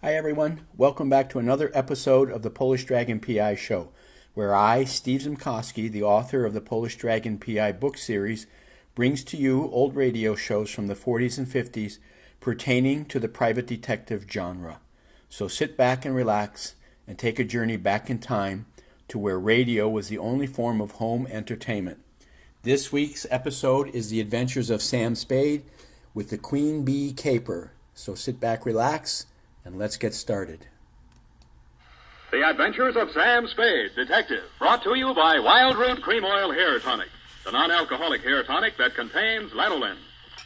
Hi, everyone. Welcome back to another episode of the Polish Dragon PI Show, where I, Steve Zimkowski, the author of the Polish Dragon PI book series, brings to you old radio shows from the 40s and 50s pertaining to the private detective genre. So sit back and relax and take a journey back in time to where radio was the only form of home entertainment. This week's episode is The Adventures of Sam Spade with the Queen Bee Caper. So sit back, relax, and let's get started. The Adventures of Sam Spade, Detective, brought to you by Wild Root Cream Oil Hair Tonic, the non-alcoholic hair tonic that contains lanolin.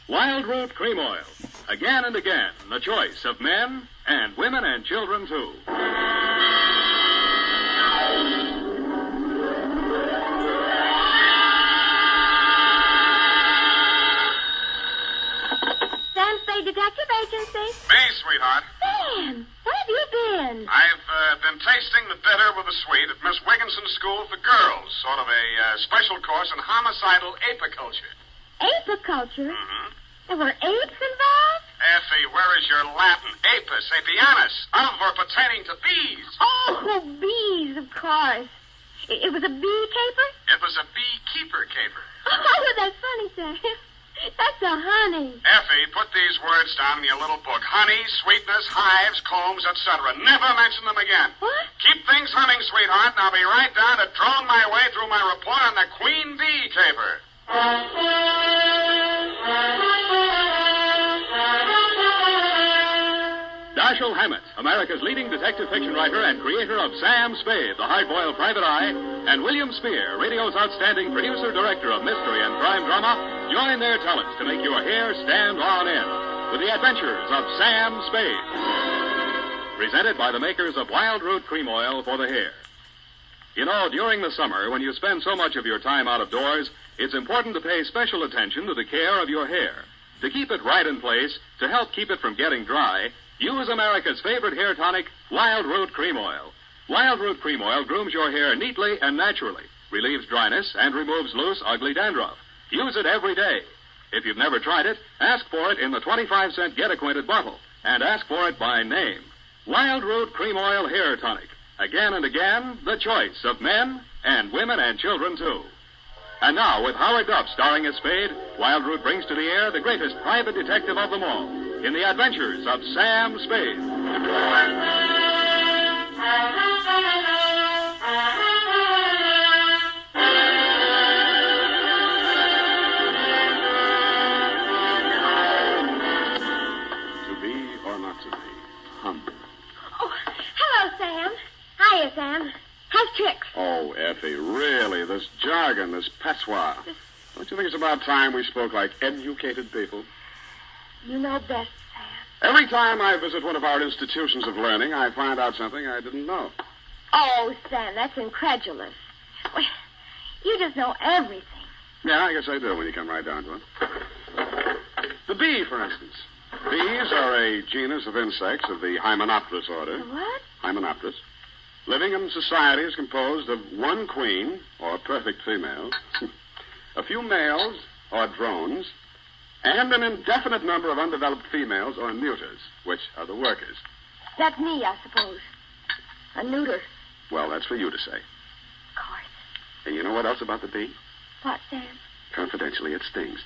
Wild Root Cream Oil, again and again, the choice of men and women and children, too. Sam Spade Detective Agency. Me, sweetheart. Sam, where have you been? I've been tasting the bitter with the sweet at Miss Wigginson's School for Girls, sort of a special course in homicidal apiculture. Apiculture? Mm-hmm. There were apes involved? Effie, where is your Latin? Apis, apianus, of or pertaining to bees. Oh, bees, of course. It was a bee caper? It was a beekeeper caper. Oh, that's funny, Sam. That's a honey. Effie, put these words down in your little book. Honey, sweetness, hives, combs, etc. Never mention them again. What? Keep things humming, sweetheart, and I'll be right down to drone my way through my report on the Queen Bee caper. Dashiell Hammett, America's leading detective fiction writer and creator of Sam Spade, the hard-boiled private eye, and William Spear, radio's outstanding producer-director of mystery and crime drama, join their talents to make your hair stand on end with the adventures of Sam Spade. Presented by the makers of Wild Root Cream Oil for the hair. You know, during the summer, when you spend so much of your time out of doors, it's important to pay special attention to the care of your hair. To keep it right in place, to help keep it from getting dry, use America's favorite hair tonic, Wild Root Cream Oil. Wild Root Cream Oil grooms your hair neatly and naturally, relieves dryness, and removes loose, ugly dandruff. Use it every day. If you've never tried it, ask for it in the 25-cent Get Acquainted bottle, and ask for it by name. Wild Root Cream Oil Hair Tonic. Again and again, the choice of men and women and children, too. And now, with Howard Duff starring as Spade, Wild Root brings to the air the greatest private detective of them all in the adventures of Sam Spade. To be or not to be? Hum. Oh, hello, Sam. Hiya, Sam. How's tricks? Oh, Effie, really, this jargon, this patois. Don't you think it's about time we spoke like educated people? You know best, Sam. Every time I visit one of our institutions of learning, I find out something I didn't know. Oh, Sam, that's incredulous. Well, you just know everything. Yeah, I guess I do when you come right down to it. The bee, for instance. Bees are a genus of insects of the Hymenopterus order. The what? Hymenopterus. Living in society is composed of one queen, or perfect female, a few males, or drones, and an indefinite number of undeveloped females, or neuters, which are the workers. That's me, I suppose. A neuter. Well, that's for you to say. Of course. And you know what else about the bee? What, Sam? Confidentially, it stings.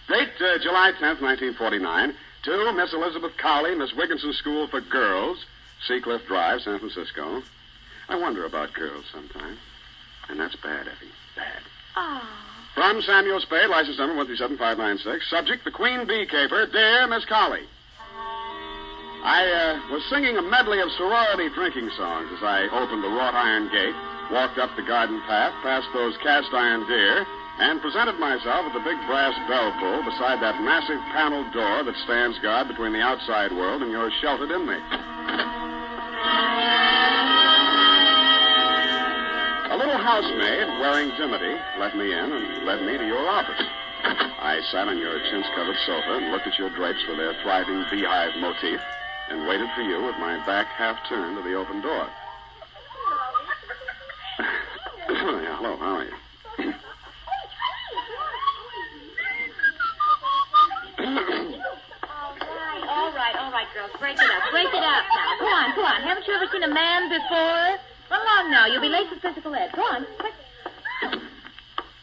Date, July 10th, 1949, to Miss Elizabeth Cowley, Miss Wigginson School for Girls, Seacliff Drive, San Francisco. I wonder about girls sometimes. And that's bad, Effie. Bad. Oh. From Samuel Spade, license number 137596. Subject, the Queen Bee Caper. Dear Miss Cowley. I was singing a medley of sorority drinking songs as I opened the wrought iron gate, walked up the garden path, past those cast iron deer, and presented myself at the big brass bell pull beside that massive paneled door that stands guard between the outside world and your sheltered inmate. A little housemaid wearing dimity let me in and led me to your office. I sat on your chintz-covered sofa and looked at your drapes with their thriving beehive motif and waited for you with my back half turned to the open door. Yeah, hello, how are you? All right, girls. Break it up. Break it up now. Go on, go on. Haven't you ever seen a man before? Run along now. You'll be late for physical ed. Go on, quick.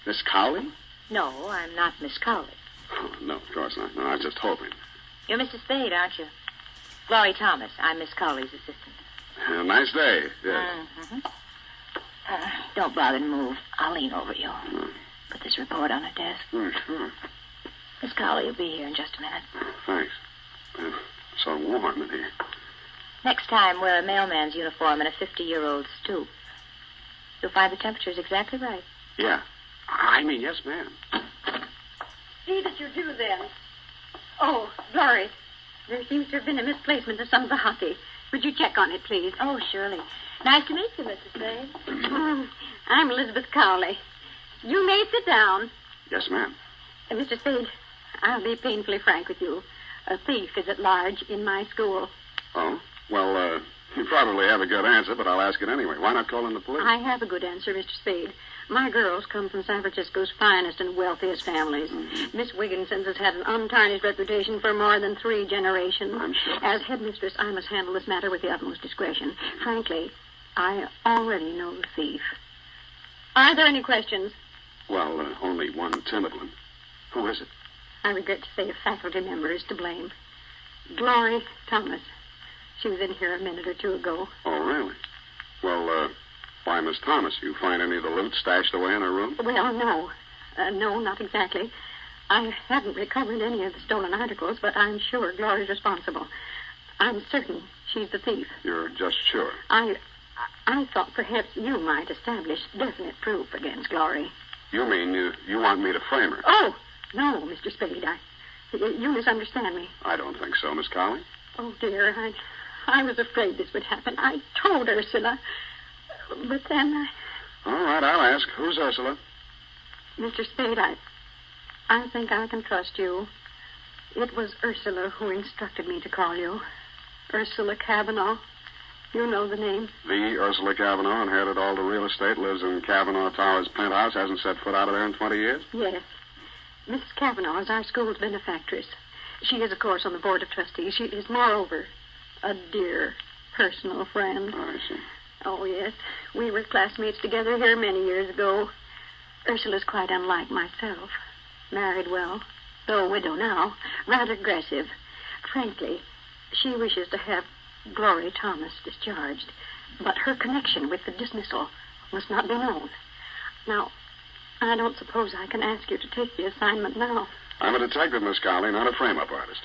Miss Cowley? No, I'm not Miss Cowley. Oh, no, of course not. No, I was just hoping. You're Mr. Spade, aren't you? Glory Thomas. I'm Miss Cowley's assistant. Nice day. Yes. Mm-hmm. Don't bother to move. I'll lean over you. Put this report on her desk. Sure. Miss Cowley will be here in just a minute. Thanks. So warm in here. Next time, wear a mailman's uniform and a 50-year-old stoop. You'll find the temperature's exactly right. Yeah. I mean, yes, ma'am. See that you do, then. Oh, Glory, there seems to have been a misplacement of some of the hockey. Would you check on it, please? Oh, surely. Nice to meet you, Mrs. Spade. I'm Elizabeth Cowley. You may sit down. Yes, ma'am. Mr. Spade, I'll be painfully frank with you. A thief is at large in my school. Oh? Well, you probably have a good answer, but I'll ask it anyway. Why not call in the police? I have a good answer, Mr. Spade. My girls come from San Francisco's finest and wealthiest families. Miss Wigginson's has had an untarnished reputation for more than 3 generations. I'm sure. As headmistress, I must handle this matter with the utmost discretion. Frankly, I already know the thief. Are there any questions? Well, only one timid one. Who is it? I regret to say a faculty member is to blame. Glory Thomas. She was in here a minute or two ago. Oh, really? Well, why, Miss Thomas, you find any of the loot stashed away in her room? Well, no. No, not exactly. I haven't recovered any of the stolen articles, but I'm sure Glory's responsible. I'm certain she's the thief. You're just sure? I thought perhaps you might establish definite proof against Glory. You mean you want me to frame her? Oh, no, Mr. Spade. You misunderstand me. I don't think so, Miss Cowley. Oh, dear, I was afraid this would happen. I told Ursula, but then All right, I'll ask. Who's Ursula? Mr. Spade, I think I can trust you. It was Ursula who instructed me to call you. Ursula Kavanaugh. You know the name. The Ursula Kavanaugh inherited all the real estate, lives in Kavanaugh Towers penthouse, hasn't set foot out of there in 20 years? Yes. Mrs. Kavanaugh is our school's benefactress. She is, of course, on the board of trustees. She is, moreover, a dear personal friend. Oh, I see. Oh, yes. We were classmates together here many years ago. Ursula's quite unlike myself. Married well, though a widow now. Rather aggressive. Frankly, she wishes to have Glory Thomas discharged. But her connection with the dismissal must not be known. Now, I don't suppose I can ask you to take the assignment now. I'm a detective, Miss Cowley, not a frame-up artist.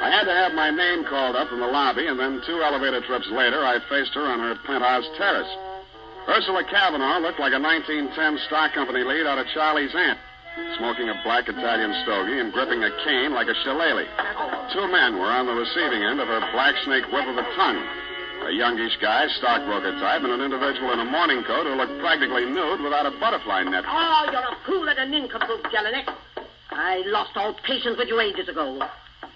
I had to have my name called up in the lobby, and then 2 elevator trips later, I faced her on her penthouse terrace. Ursula Kavanaugh looked like a 1910 stock company lead out of Charlie's Aunt, smoking a black Italian stogie and gripping a cane like a shillelagh. 2 men were on the receiving end of her black snake whip of a tongue. A youngish guy, stockbroker type, and an individual in a morning coat who looked practically nude without a butterfly net. Oh, you're a fool and a nincompoop, Jelinek. I lost all patience with you ages ago.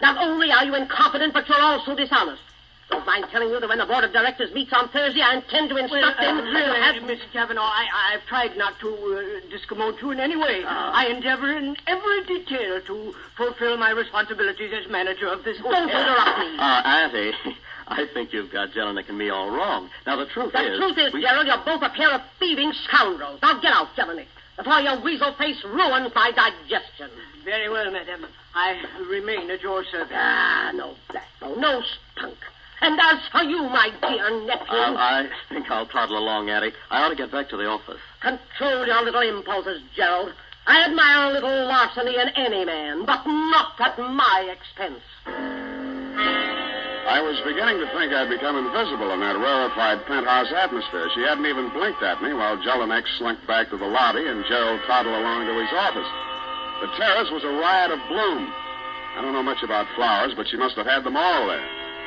Not only are you incompetent, but you're also dishonest. Don't mind telling you that when the board of directors meets on Thursday, I intend to instruct them to have... Miss Kavanaugh, I've tried not to discommode you in any way. I endeavor in every detail to fulfill my responsibilities as manager of this hotel. Don't interrupt me. Auntie, I think you've got Jelinek and me all wrong. Now, the truth is... The truth is, Gerald, you're both a pair of thieving scoundrels. Now get out, Jelinek, before your weasel face ruins my digestion. Very well, madam. I remain at your service. No backbone, no spunk. And as for you, my dear nephew... I think I'll toddle along, Auntie. I ought to get back to the office. Control your little impulses, Gerald. I admire a little larceny in any man, but not at my expense. I was beginning to think I'd become invisible in that rarefied penthouse atmosphere. She hadn't even blinked at me while Jelinek slunk back to the lobby and Gerald toddled along to his office. The terrace was a riot of bloom. I don't know much about flowers, but she must have had them all there.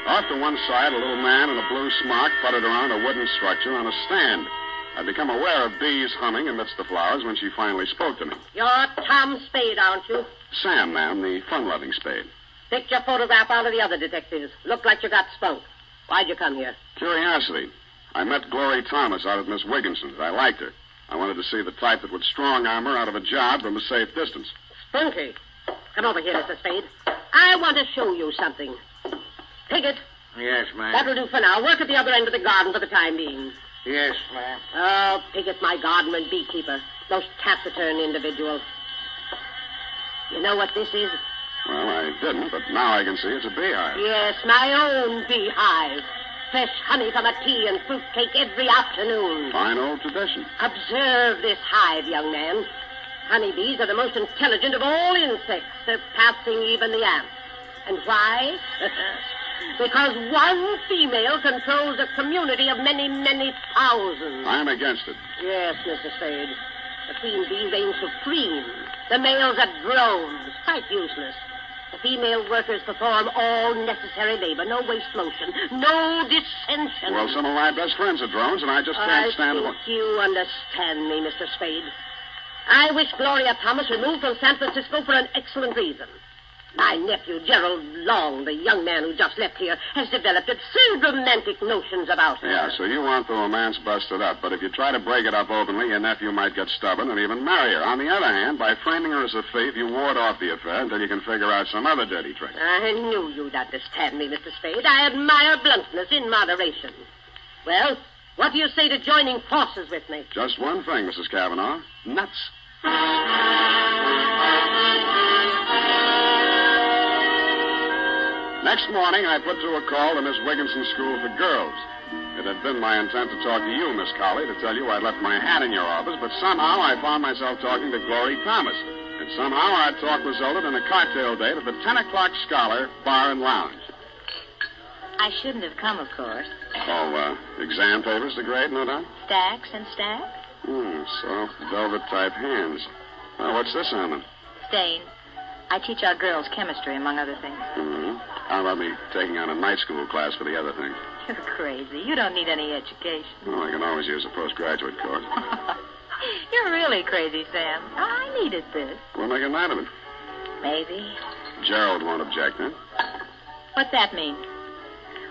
Off to one side, a little man in a blue smock puttered around a wooden structure on a stand. I'd become aware of bees humming amidst the flowers when she finally spoke to me. You're Tom Spade, aren't you? Sam, ma'am, the fun-loving Spade. Picked your photograph out of the other detectives. Looked like you got spunk. Why'd you come here? Curiosity. I met Glory Thomas out at Miss Wigginson's. I liked her. I wanted to see the type that would strong-arm her out of a job from a safe distance. Funky. Come over here, Mr. Spade. I want to show you something. Piggott. Yes, ma'am. That'll do for now. Work at the other end of the garden for the time being. Yes, ma'am. Oh, Piggott, my gardener and beekeeper. Most taciturn individual. You know what this is? Well, I didn't, but now I can see it's a beehive. Yes, my own beehive. Fresh honey from a tea and fruit cake every afternoon. Fine old tradition. Observe this hive, young man. Honeybees are the most intelligent of all insects, surpassing even the ants. And why? Because one female controls a community of many, many thousands. I'm against it. Yes, Mr. Spade. The queen bee reigns supreme. The males are drones, quite useless. The female workers perform all necessary labor, no waste motion, no dissension. Well, some of my best friends are drones, and I just can't stand I think you understand me, Mr. Spade. I wish Gloria Thomas removed from San Francisco for an excellent reason. My nephew, Gerald Long, the young man who just left here, has developed absurd romantic notions about her. Yeah, so you want the romance busted up, but if you try to break it up openly, your nephew might get stubborn and even marry her. On the other hand, by framing her as a thief, you ward off the affair until you can figure out some other dirty trick. I knew you'd understand me, Mr. Spade. I admire bluntness in moderation. Well, what do you say to joining forces with me? Just one thing, Mrs. Cavanaugh. Nuts. Next morning, I put through a call to Miss Wigginson's School for Girls. It had been my intent to talk to you, Miss Colley, to tell you I'd left my hat in your office, but somehow I found myself talking to Glory Thomas. And somehow our talk resulted in a cocktail date at the 10 o'clock Scholar Bar and Lounge. I shouldn't have come, of course. Oh, exam papers to grade, no doubt? Stacks and stacks? Soft, velvet-type hands. Well, what's this, Almond? Stain. I teach our girls chemistry, among other things. Mm-hmm. How about me taking on a night school class for the other things? You're crazy. You don't need any education. Well, I can always use a postgraduate course. You're really crazy, Sam. I needed this. We'll make a night of it. Maybe. Gerald won't object, huh? What's that mean?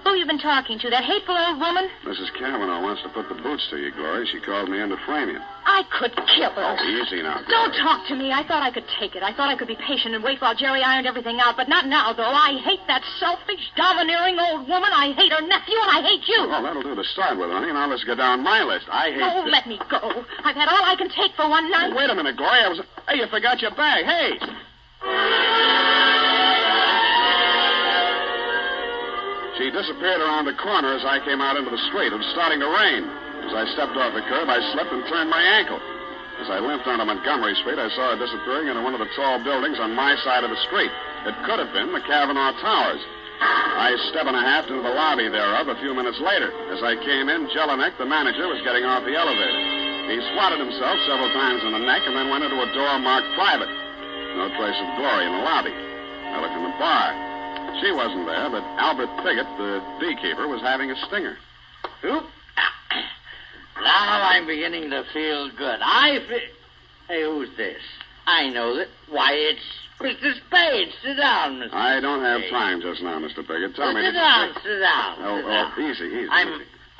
Who you been talking to? That hateful old woman? Mrs. Cavanaugh wants to put the boots to you, Glory. She called me in to frame you. I could kill her. Oh, easy now, Glory. Don't talk to me. I thought I could take it. I thought I could be patient and wait while Jerry ironed everything out. But not now, though. I hate that selfish, domineering old woman. I hate her nephew, and I hate you. Well, that'll do to start with, honey. Now let's go down my list. I hate... Oh, let me go. I've had all I can take for one night. Oh, wait a minute, Glory. Hey, you forgot your bag. Hey! She disappeared around the corner as I came out into the street. It was starting to rain. As I stepped off the curb, I slipped and turned my ankle. As I limped onto Montgomery Street, I saw her disappearing into one of the tall buildings on my side of the street. It could have been the Cavanaugh Towers. I step and a half into the lobby thereof a few minutes later. As I came in, Jelinek, the manager, was getting off the elevator. He swatted himself several times in the neck and then went into a door marked private. No trace of Glory in the lobby. I looked in the bar. She wasn't there, but Albert Piggott, the beekeeper, was having a stinger. Oop. Now I'm beginning to feel good. Hey, who's this? I know that. Why, it's Mr. Spade. Sit down, Mr. I don't have Spade. time just now, Mr. Piggott. Tell me... Sit down, sit down. Easy.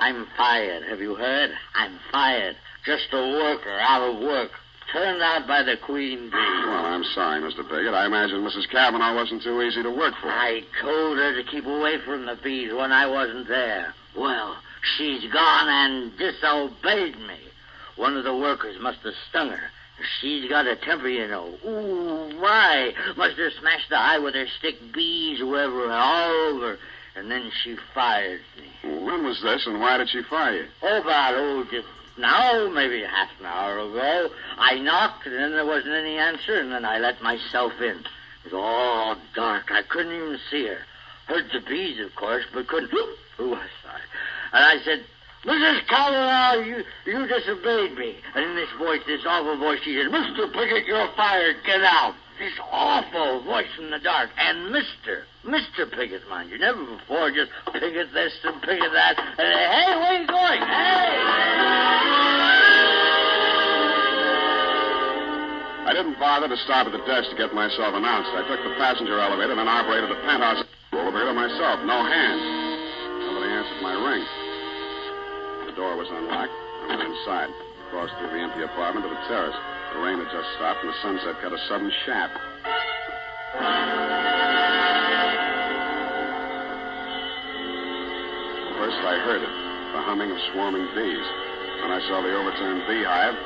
I'm fired. Have you heard? I'm fired. Just a worker out of work. Turned out by the Queen Bee. Well, I'm sorry, Mr. Piggott. I imagine Mrs. Cavanaugh wasn't too easy to work for. I told her to keep away from the bees when I wasn't there. Well, she's gone and disobeyed me. One of the workers must have stung her. She's got a temper, you know. Ooh, why? Must have smashed the eye with her stick, bees, whoever, all over. And then she fired me. When was this, and why did she fire you? Just now, maybe half an hour ago. I knocked, and then there wasn't any answer, and then I let myself in. It was all dark. I couldn't even see her. Heard the bees, of course, but couldn't... Who was I? And I said, Mrs. Cavanaugh, you disobeyed me. And in this voice, this awful voice, she said, Mr. Piggott, you're fired. Get out. This awful voice from the dark. And Mr. Piggott, mind you. Never before, just Piggott this and Piggott that. And, hey, where are you going? Hey! I didn't bother to stop at the desk to get myself announced. I took the passenger elevator and then operated the penthouse elevator myself. No hands. Nobody answered my ring. The door was unlocked. I went inside. Crossed through the empty apartment to the terrace. The rain had just stopped and the sunset cut a sudden shaft. First I heard it, the humming of swarming bees. Then I saw the overturned beehive.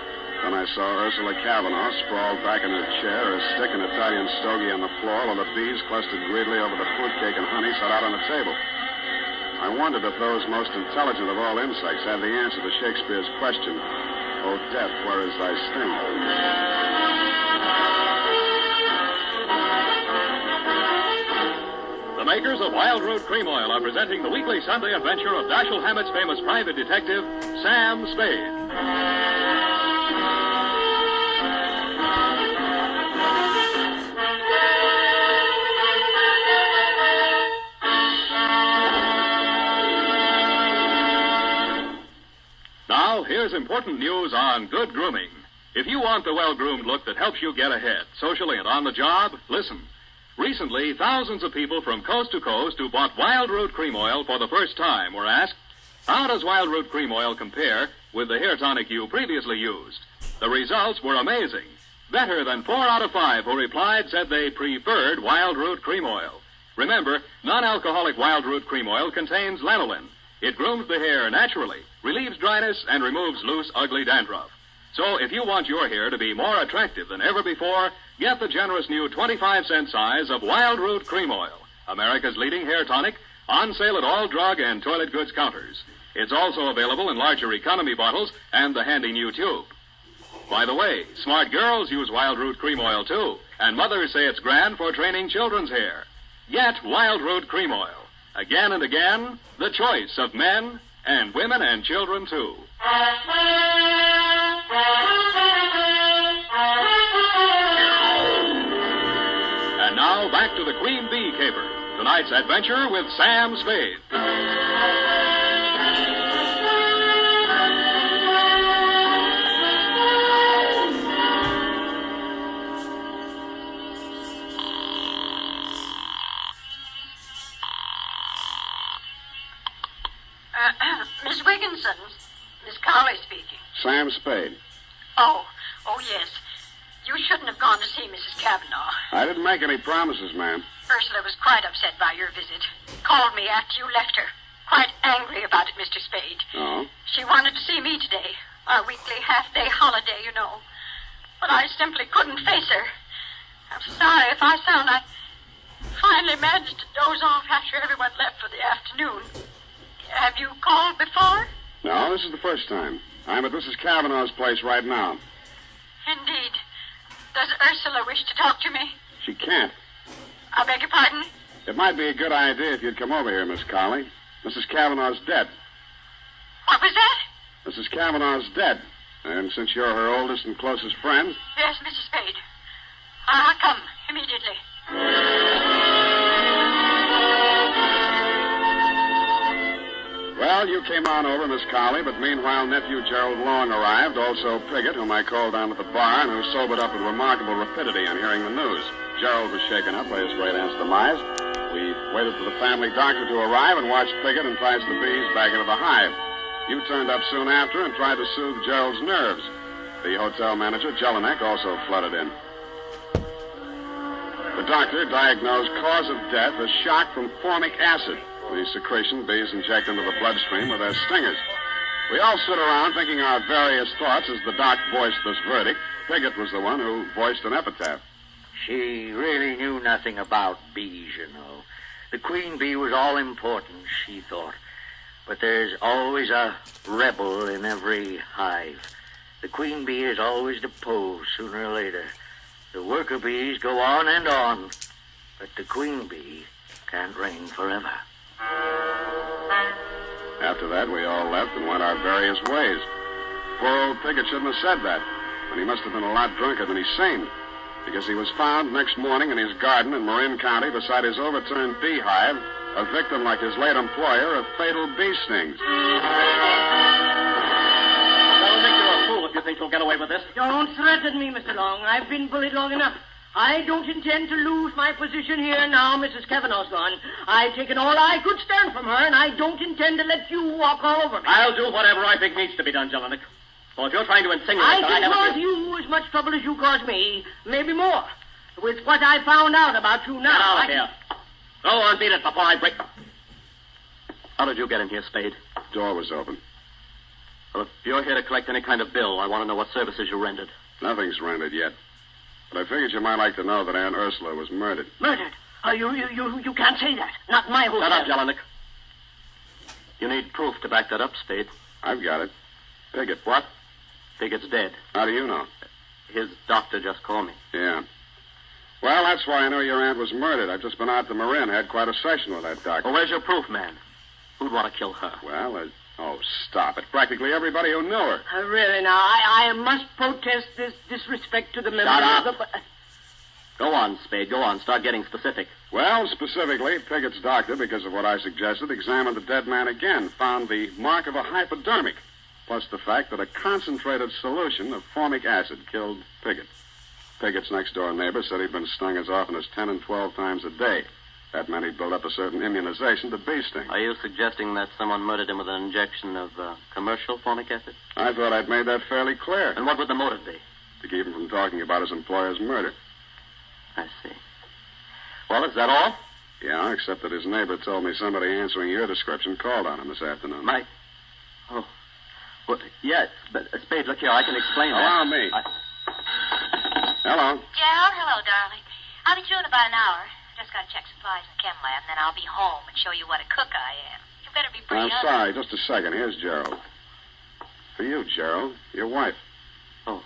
Then I saw Ursula Cavanaugh sprawled back in her chair, her stick and Italian stogie on the floor, while the bees clustered greedily over the fruitcake and honey set out on the table. I wondered if those most intelligent of all insects had the answer to Shakespeare's question, "O death, where is thy sting?" The makers of Wild Root Cream Oil are presenting the weekly Sunday adventure of Dashiell Hammett's famous private detective, Sam Spade. Now, here's important news on good grooming. If you want the well-groomed look that helps you get ahead, socially and on the job, listen. Recently, thousands of people from coast to coast who bought Wild Root Cream Oil for the first time were asked, how does Wild Root Cream Oil compare with the hair tonic you previously used? The results were amazing. Better than 4 out of 5 who replied said they preferred Wild Root Cream Oil. Remember, non-alcoholic Wild Root Cream Oil contains lanolin. It grooms the hair naturally, relieves dryness, and removes loose, ugly dandruff. So if you want your hair to be more attractive than ever before, get the generous new 25-cent size of Wild Root Cream Oil, America's leading hair tonic, on sale at all drug and toilet goods counters. It's also available in larger economy bottles and the handy new tube. By the way, smart girls use Wild Root Cream Oil, too, and mothers say it's grand for training children's hair. Get Wild Root Cream Oil. Again and again, the choice of men and women and children, too. And now, back to the Queen Bee Caper. Tonight's adventure with Sam Spade. Miss Wigginson. Miss Carley speaking. Sam Spade. Oh, yes. You shouldn't have gone to see Mrs. Cavanaugh. I didn't make any promises, ma'am. Ursula was quite upset by your visit. Called me after you left her. Quite angry about it, Mr. Spade. Oh? She wanted to see me today. Our weekly half-day holiday, you know. But I simply couldn't face her. I'm sorry if I sound... I finally managed to doze off after everyone left for the afternoon. Have you called before? No, this is the first time. I'm at Mrs. Cavanaugh's place right now. Indeed. Does Ursula wish to talk to me? She can't. I beg your pardon? It might be a good idea if you'd come over here, Miss Carley. Mrs. Cavanaugh's dead. What was that? Mrs. Cavanaugh's dead. And since you're her oldest and closest friend... Yes, Mrs. Spade. I'll come immediately. Well, you came on over, Miss Carley, but meanwhile, nephew Gerald Long arrived, also Piggott, whom I called down at the bar, and who sobered up with remarkable rapidity on hearing the news. Gerald was shaken up by his great aunt's demise. We waited for the family doctor to arrive and watched Piggott entice the bees back into the hive. You turned up soon after and tried to soothe Gerald's nerves. The hotel manager, Jelinek, also flooded in. The doctor diagnosed cause of death as shock from formic acid, the secretion bees inject into the bloodstream with their stingers. We all stood around thinking our various thoughts as the doc voiced this verdict. Piggott was the one who voiced an epitaph. She really knew nothing about bees, you know. The queen bee was all important, she thought. But there's always a rebel in every hive. The queen bee is always deposed sooner or later. The worker bees go on and on, but the queen bee can't reign forever. After that, we all left and went our various ways. Poor old Piggott shouldn't have said that, and he must have been a lot drunker than he seemed, because he was found next morning in his garden in Marin County beside his overturned beehive, a victim like his late employer of fatal bee stings. That'll make you a fool if you think you'll get away with this. Don't threaten me, Mr. Long. I've been bullied long enough. I don't intend to lose my position here now Mrs. Cavanaugh's gone. I've taken all I could stand from her, and I don't intend to let you walk all over me. I'll do whatever I think needs to be done, Jelinek. So if you're trying to insinuate I that can I cause haven't... you as much trouble as you cause me, maybe more. With what I found out about you now. Get out of here. Go on, beat it before I break. How did you get in here, Spade? Door was open. Well, if you're here to collect any kind of bill, I want to know what services you rendered. Nothing's rendered yet. But I figured you might like to know that Aunt Ursula was murdered. Murdered? You can't say that. Not in my hotel. Shut up, Jelinek. You need proof to back that up, Spade. I've got it. Piggott. What? Piggott's dead. How do you know? His doctor just called me. Yeah. Well, that's why I know your aunt was murdered. I've just been out to Marin, had quite a session with that doctor. Well, where's your proof, man? Who'd want to kill her? Well, oh, stop it. Practically everybody who knew her. Really, now, I must protest this disrespect to the memory Shut of the... up. Go on, Spade. Go on. Start getting specific. Well, specifically, Piggott's doctor, because of what I suggested, examined the dead man again, found the mark of a hypodermic, plus the fact that a concentrated solution of formic acid killed Piggott. Piggott's next-door neighbor said he'd been stung as often as 10 and 12 times a day. That meant he'd built up a certain immunization to bee sting. Are you suggesting that someone murdered him with an injection of commercial formic acid? I thought I'd made that fairly clear. And what would the motive be? To keep him from talking about his employer's murder. I see. Well, is that all? Yeah, except that his neighbor told me somebody answering your description called on him this afternoon. Mike? Oh. Well, yes, but Spade, look here, I can explain that. Allow me. Hello. Gerald, hello, darling. I'll be through in about an hour. Just got to check supplies in the chem lab, and then I'll be home and show you what a cook I am. You better be pretty I'm sorry, just a second. Here's Gerald. For you, Gerald. Your wife. Oh.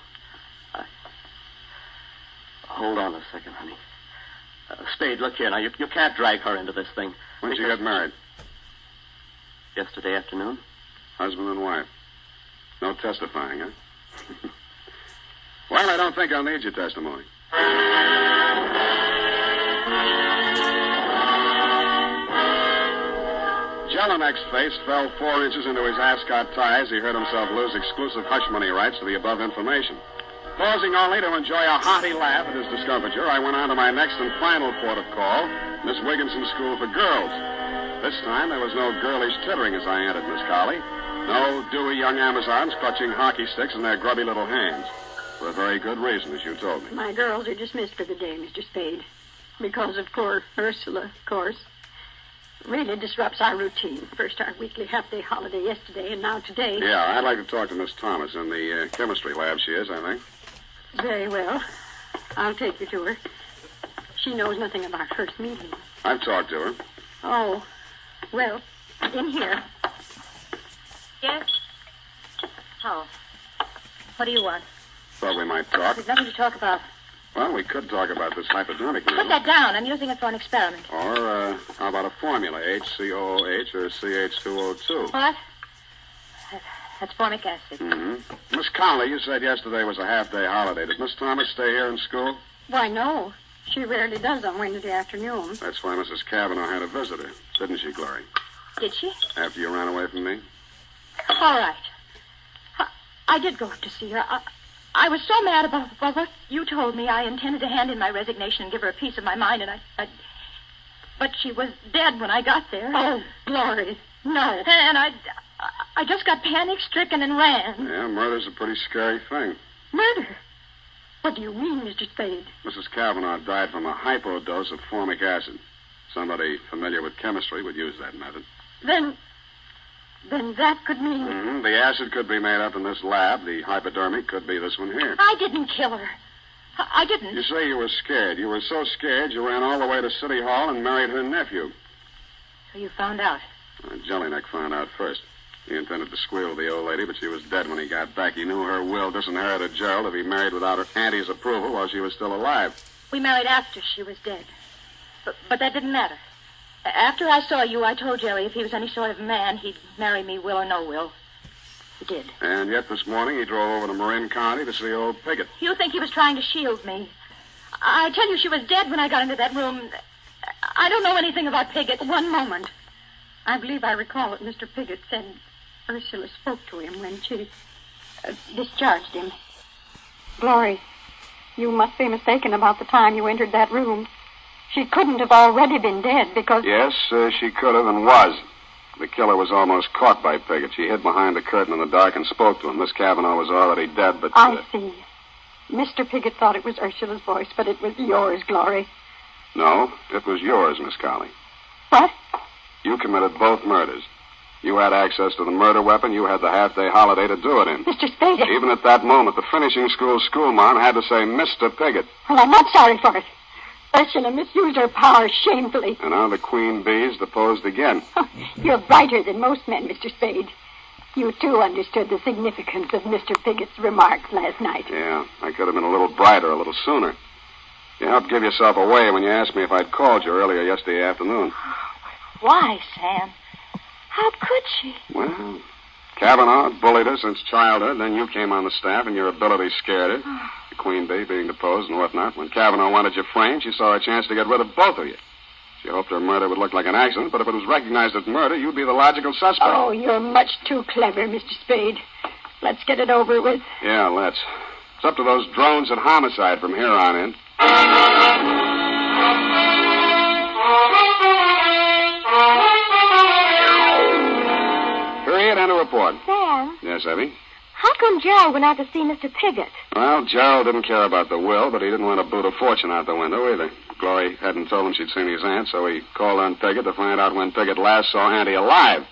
Hold on a second, honey. Spade, look here. Now, you can't drag her into this thing. When'd you get married? Yesterday afternoon. Husband and wife. No testifying, huh? Well, I don't think I'll need your testimony. Jelinek's face fell 4 inches into his ascot tie as he heard himself lose exclusive hush money rights to the above information. Pausing only to enjoy a hearty laugh at his discomfiture, I went on to my next and final port of call, Miss Wigginson's School for Girls. This time, there was no girlish tittering as I entered Miss Colley. No dewy young Amazons clutching hockey sticks in their grubby little hands. For a very good reason, as you told me. My girls are dismissed for the day, Mr. Spade. Because of poor Ursula, of course. Really disrupts our routine. First our weekly half-day holiday yesterday, and now today. Yeah, I'd like to talk to Miss Thomas in the chemistry lab. She is, I think. Very well. I'll take you to her. She knows nothing of our first meeting. I've talked to her. Oh, well, in here. Yes? Oh. What do you want? Thought we might talk. There's nothing to talk about. Well, we could talk about this hypodermic Put needle. that down. I'm using it for an experiment. Or, how about a formula, HCOOH or CH2O2? What? That's formic acid. Mm-hmm. Miss Conley, you said yesterday was a half-day holiday. Did Miss Thomas stay here in school? Why, no. She rarely does on Wednesday afternoon. That's why Mrs. Cavanaugh had a visitor, didn't she, Glory? Did she? After you ran away from me? All right. I did go up to see her. I was so mad about what you told me. I intended to hand in my resignation and give her a piece of my mind, and I... But she was dead when I got there. Oh, Glory, no. And I just got panic-stricken and ran. Yeah, murder's a pretty scary thing. Murder? What do you mean, Mr. Spade? Mrs. Cavanaugh died from a hypodose of formic acid. Somebody familiar with chemistry would use that method. Then that could mean... Mm-hmm. The acid could be made up in this lab. The hypodermic could be this one here. I didn't kill her. I didn't. You say you were scared. You were so scared you ran all the way to City Hall and married her nephew. So you found out? Jelinek found out first. He intended to squeal with the old lady, but she was dead when he got back. He knew her will disinherited Gerald if he married without her auntie's approval while she was still alive. We married after she was dead. But that didn't matter. After I saw you, I told Jerry if he was any sort of man, he'd marry me, will or no will. He did. And yet this morning he drove over to Marin County to see old Piggott. You think he was trying to shield me? I tell you, she was dead when I got into that room. I don't know anything about Piggott. One moment. I believe I recall that Mr. Piggott said Ursula spoke to him when she discharged him. Glory, you must be mistaken about the time you entered that room. She couldn't have already been dead because... Yes, she could have and was. The killer was almost caught by Piggott. She hid behind the curtain in the dark and spoke to him. Miss Cavanaugh was already dead, but... I see. Mr. Piggott thought it was Ursula's voice, but it was yours, Glory. No, it was yours, Miss Colley. What? You committed both murders. You had access to the murder weapon. You had the half-day holiday to do it in. Mr. Spade. Even at that moment, the finishing school schoolmarm had to say Mr. Piggott. Well, I'm not sorry for it. Ursula misused her power shamefully. And now the Queen Bee's deposed again. You're brighter than most men, Mr. Spade. You, too, understood the significance of Mr. Piggott's remarks last night. Yeah, I could have been a little brighter, a little sooner. You helped give yourself away when you asked me if I'd called you earlier yesterday afternoon. Why, Sam? How could she? Well, Kavanaugh bullied her since childhood. Then you came on the staff and your ability scared her. The Queen Bee being deposed and whatnot. When Kavanaugh wanted you framed, she saw a chance to get rid of both of you. She hoped her murder would look like an accident, but if it was recognized as murder, you'd be the logical suspect. Oh, you're much too clever, Mr. Spade. Let's get it over with. Yeah, let's. It's up to those drones at Homicide from here on in. Period, and a report. Sam, Yes, Evie? how come Gerald went out to see Mr. Piggott? Well, Gerald didn't care about the will, but he didn't want to boot a fortune out the window either. Glory hadn't told him she'd seen his aunt, so he called on Piggott to find out when Piggott last saw Auntie alive.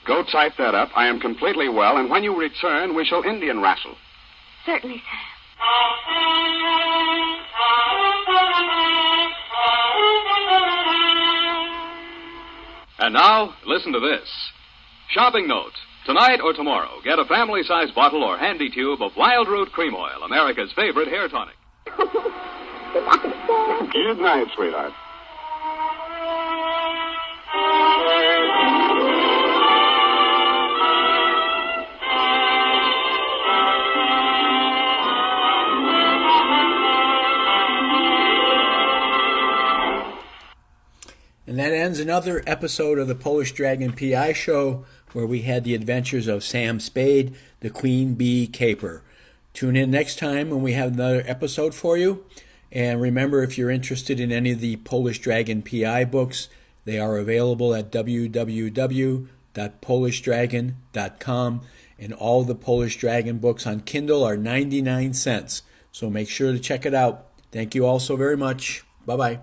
Go type that up. I am completely well, and when you return, we shall Indian wrestle. Certainly, Sam. And now, listen to this. Shopping note. Tonight or tomorrow, get a family-sized bottle or handy tube of Wild Root Cream Oil, America's favorite hair tonic. Good night, sweetheart. And that ends another episode of the Polish Dragon PI show, where we had the adventures of Sam Spade, the Queen Bee Caper. Tune in next time when we have another episode for you. And remember, if you're interested in any of the Polish Dragon PI books, they are available at www.polishdragon.com. And all the Polish Dragon books on Kindle are 99 cents. So make sure to check it out. Thank you all so very much. Bye-bye.